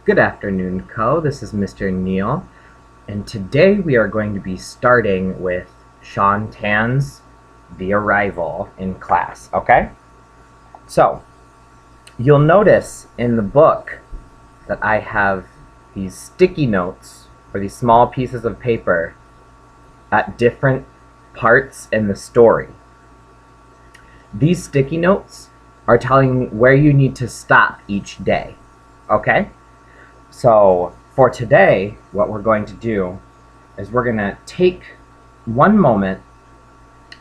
Good afternoon, Co. This is Mr. Neil, and today we are going to be starting with Shaun Tan's The Arrival in class, okay? So, you'll notice in the book that I have these sticky notes, or these small pieces of paper, at different parts in the story. These sticky notes are telling where you need to stop each day, okay? So for today, what we're going to do is we're going to take one moment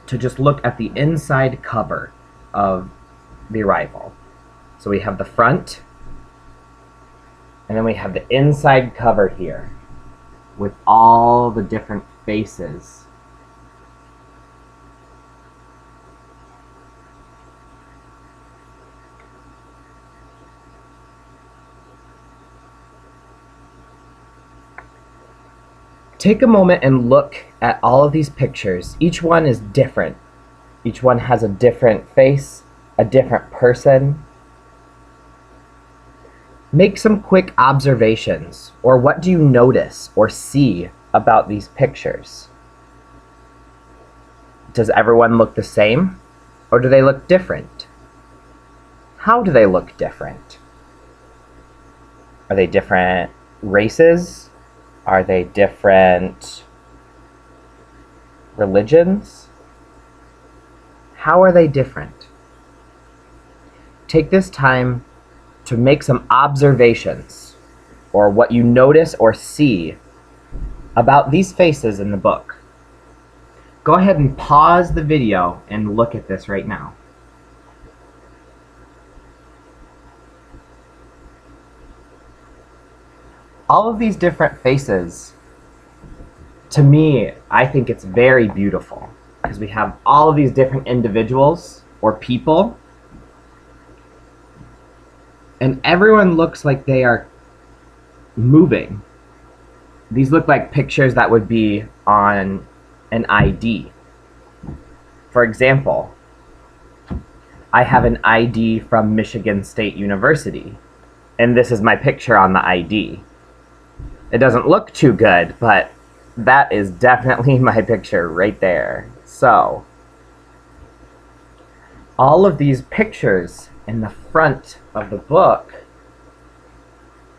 to just look at the inside cover of The Arrival. So we have the front, and then we have the inside cover here with all the different faces. Take a moment and look at all of these pictures. Each one is different. Each one has a different face, a different person. Make some quick observations, or what do you notice or see about these pictures? Does everyone look the same, or do they look different? How do they look different? Are they different races? Are they different religions? How are they different? Take this time to make some observations, or what you notice or see about these faces in the book. Go ahead and pause the video and look at this right now. All of these different faces, to me, I think it's very beautiful because we have all of these different individuals or people, and everyone looks like they are moving. These look like pictures that would be on an ID. For example, I have an ID from Michigan State University, and this is my picture on the ID. It doesn't look too good, but that is definitely my picture right there. So, all of these pictures in the front of the book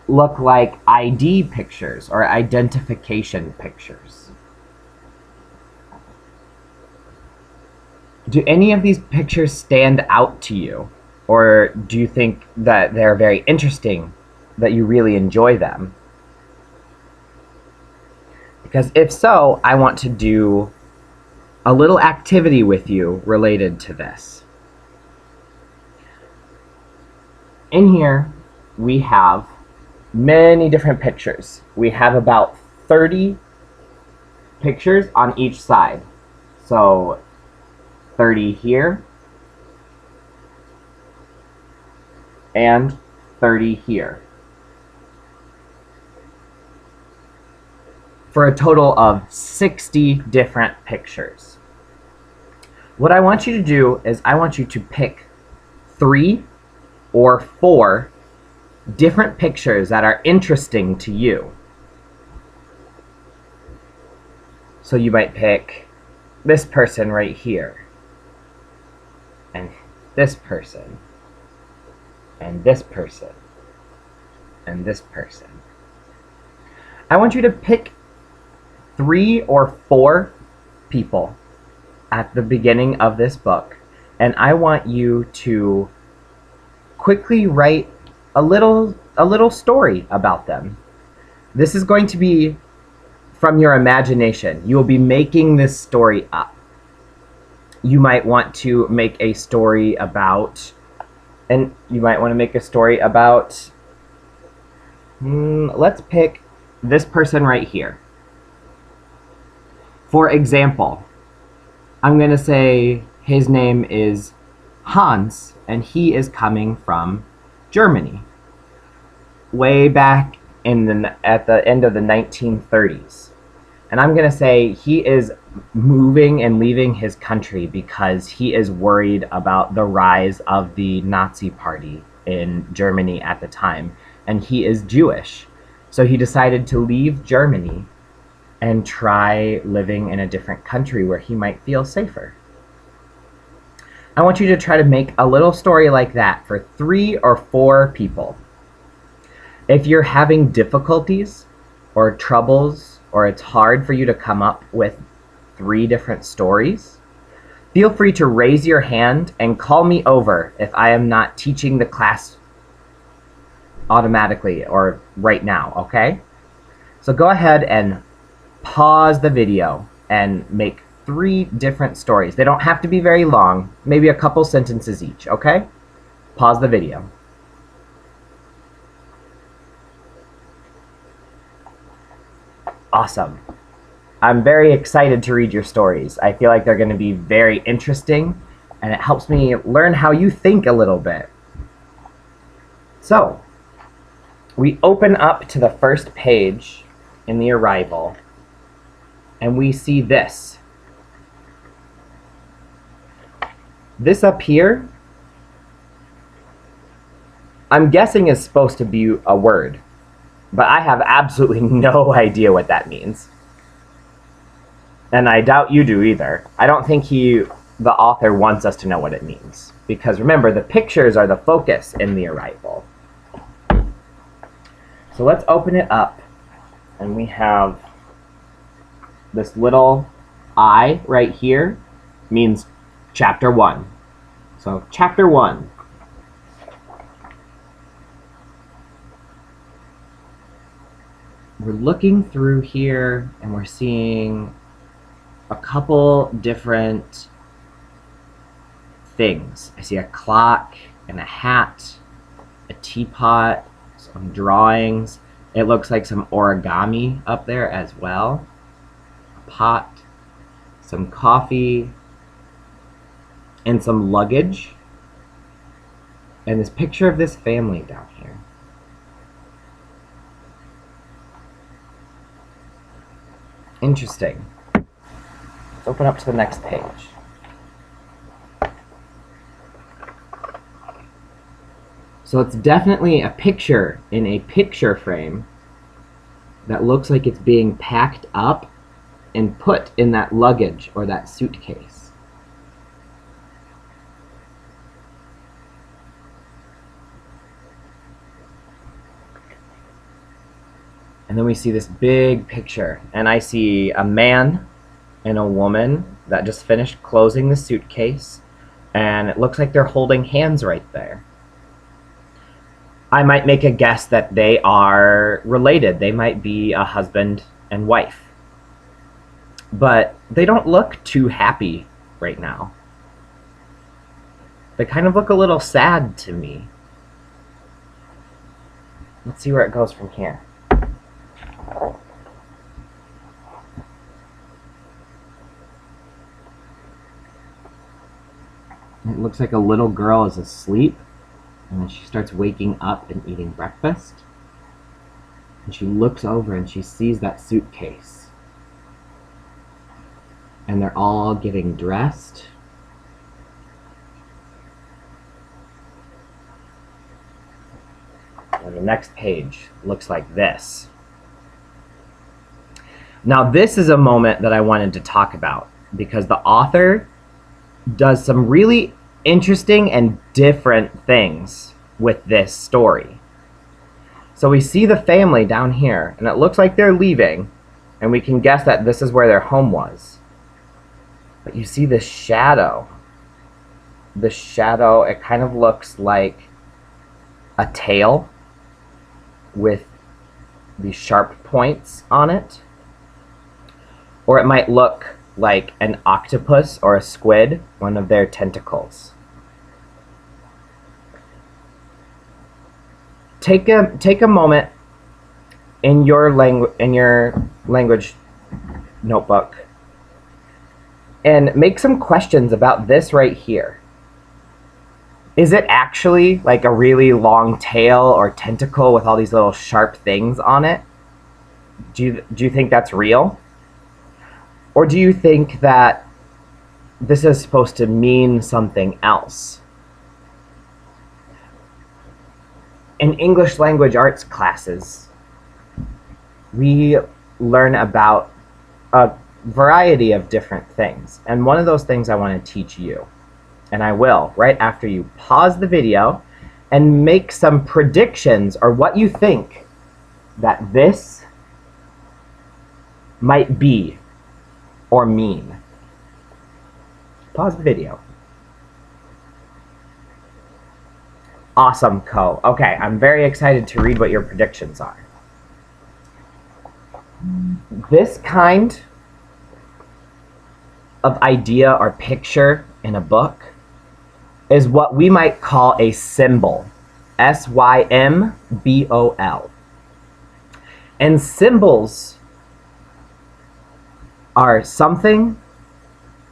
look like ID pictures or identification pictures. Do any of these pictures stand out to you? Or do you think that they're very interesting, that you really enjoy them? Because if so, I want to do a little activity with you related to this. In here, we have many different pictures. We have about 30 pictures on each side. So 30 here, and 30 here, for a total of 60 different pictures. What I want you to do is I want you to pick 3 or 4 different pictures that are interesting to you. So you might pick this person right here, and this person, and this person, and this person. I want you to pick 3 or 4 people at the beginning of this book, and I want you to quickly write a little story about them. This is going to be from your imagination. You will be making this story up. You might want to make a story about, let's pick this person right here. For example, I'm going to say his name is Hans, and he is coming from Germany, way back at the end of the 1930s. And I'm going to say he is moving and leaving his country because he is worried about the rise of the Nazi Party in Germany at the time, and he is Jewish. So he decided to leave Germany and try living in a different country where he might feel safer. I want you to try to make a little story like that for 3 or 4 people. If you're having difficulties or troubles, or it's hard for you to come up with 3 different stories, feel free to raise your hand and call me over if I am not teaching the class automatically or right now, okay? So go ahead and pause the video and make 3 different stories. They don't have to be very long, maybe a couple sentences each, okay? Pause the video. Awesome. I'm very excited to read your stories. I feel like they're going to be very interesting, and it helps me learn how you think a little bit. So, we open up to the first page in the arrival, and we see this. This up here, I'm guessing is supposed to be a word, but I have absolutely no idea what that means. And I doubt you do either. I don't think the author wants us to know what it means. Because remember, the pictures are the focus in the arrival. So let's open it up. And we have this little I right here means chapter 1. So chapter 1. We're looking through here and we're seeing a couple different things. I see a clock and a hat, a teapot, some drawings. It looks like some origami up there as well. A pot, some coffee, and some luggage. And this picture of this family down here. Interesting. Let's open up to the next page. So it's definitely a picture in a picture frame that looks like it's being packed up and put in that luggage or that suitcase. And then we see this big picture, and I see a man and a woman that just finished closing the suitcase, and it looks like they're holding hands right there. I might make a guess that they are related. They might be a husband and wife. But they don't look too happy right now. They kind of look a little sad to me. Let's see where it goes from here. It looks like a little girl is asleep, and then she starts waking up and eating breakfast. And she looks over and she sees that suitcase. And they're all getting dressed. And the next page looks like this. Now this is a moment that I wanted to talk about because the author does some really interesting and different things with this story. So we see the family down here, and it looks like they're leaving, and we can guess that this is where their home was. But you see this shadow. The shadow, it kind of looks like a tail with these sharp points on it. Or it might look like an octopus or a squid, one of their tentacles. Take a moment in your language notebook and make some questions about this right here. Is it actually like a really long tail or tentacle with all these little sharp things on it? Do you think that's real? Or do you think that this is supposed to mean something else? In English language arts classes, we learn about a variety of different things. And one of those things I want to teach you, and I will, right after you pause the video and make some predictions or what you think that this might be or mean. Pause the video. Awesome, Co. Okay, I'm very excited to read what your predictions are. This kind of idea or picture in a book is what we might call a symbol. S-Y-M-B-O-L. And symbols are something,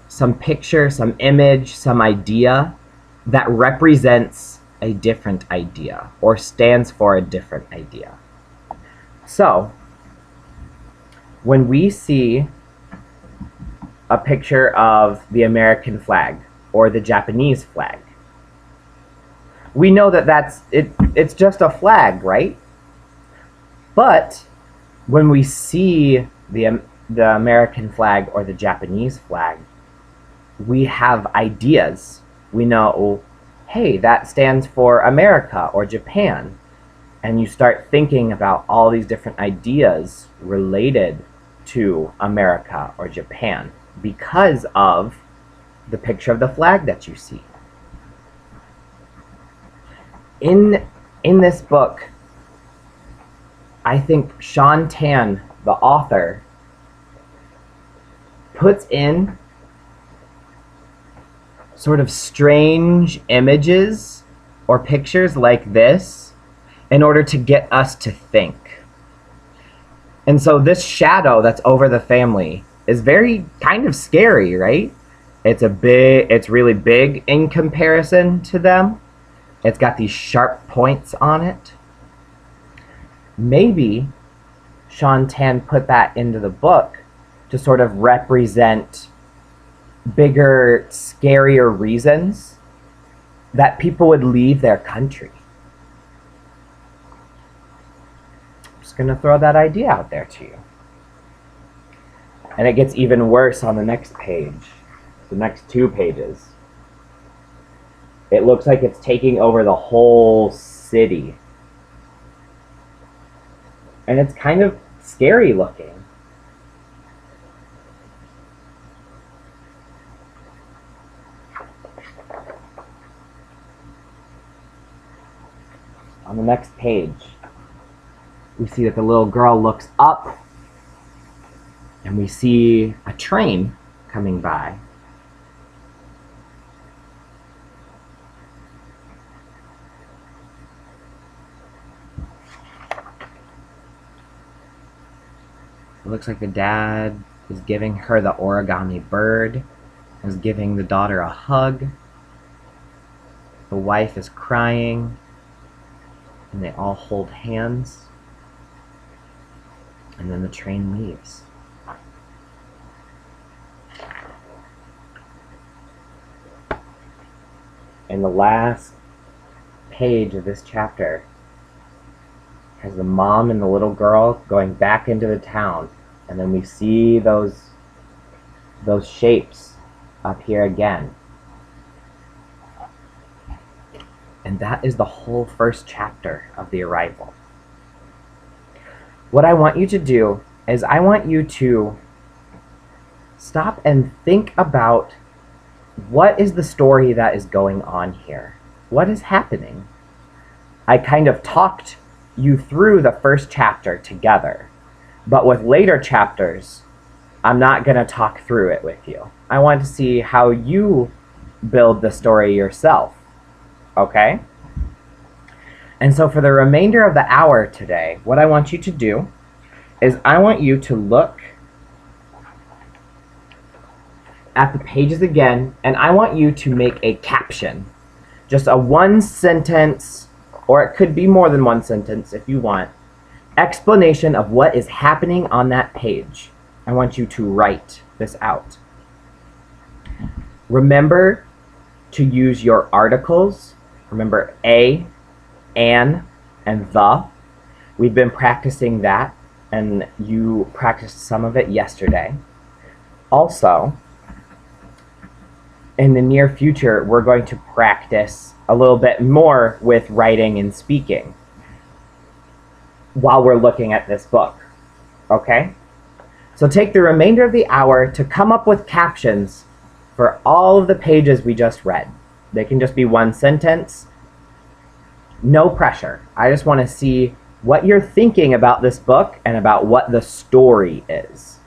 some picture, some image, some idea that represents a different idea or stands for a different idea. So, when we see a picture of the American flag or the Japanese flag, we know that it's just a flag, right? But when we see the American flag or the Japanese flag, we have ideas. We know, hey, that stands for America or Japan. And you start thinking about all these different ideas related to America or Japan because of the picture of the flag that you see. In this book, I think Shaun Tan, the author, puts in sort of strange images or pictures like this in order to get us to think. And so this shadow that's over the family is very kind of scary, right? It's really big in comparison to them. It's got these sharp points on it. Maybe Shaun Tan put that into the book to sort of represent bigger, scarier reasons that people would leave their country. I'm just going to throw that idea out there to you. And it gets even worse on the next page, the next 2 pages. It looks like it's taking over the whole city. And it's kind of scary looking. On the next page, we see that the little girl looks up and we see a train coming by. It looks like the dad is giving her the origami bird, is giving the daughter a hug. The wife is crying, and they all hold hands. And then the train leaves. And the last page of this chapter has the mom and the little girl going back into the town. And then we see those shapes up here again. And that is the whole first chapter of The Arrival. What I want you to do is I want you to stop and think about what is the story that is going on here? What is happening? I kind of talked you through the first chapter together, but with later chapters, I'm not going to talk through it with you. I want to see how you build the story yourself, okay? And so for the remainder of the hour today, what I want you to do is I want you to look at the pages again, and I want you to make a caption. Just a 1 sentence, or it could be more than 1 sentence if you want, explanation of what is happening on that page. I want you to write this out. Remember to use your articles. Remember a, an, and the. We've been practicing that, and you practiced some of it yesterday. Also, in the near future, we're going to practice a little bit more with writing and speaking while we're looking at this book. Okay? So take the remainder of the hour to come up with captions for all of the pages we just read. They can just be one sentence. No pressure. I just want to see what you're thinking about this book and about what the story is.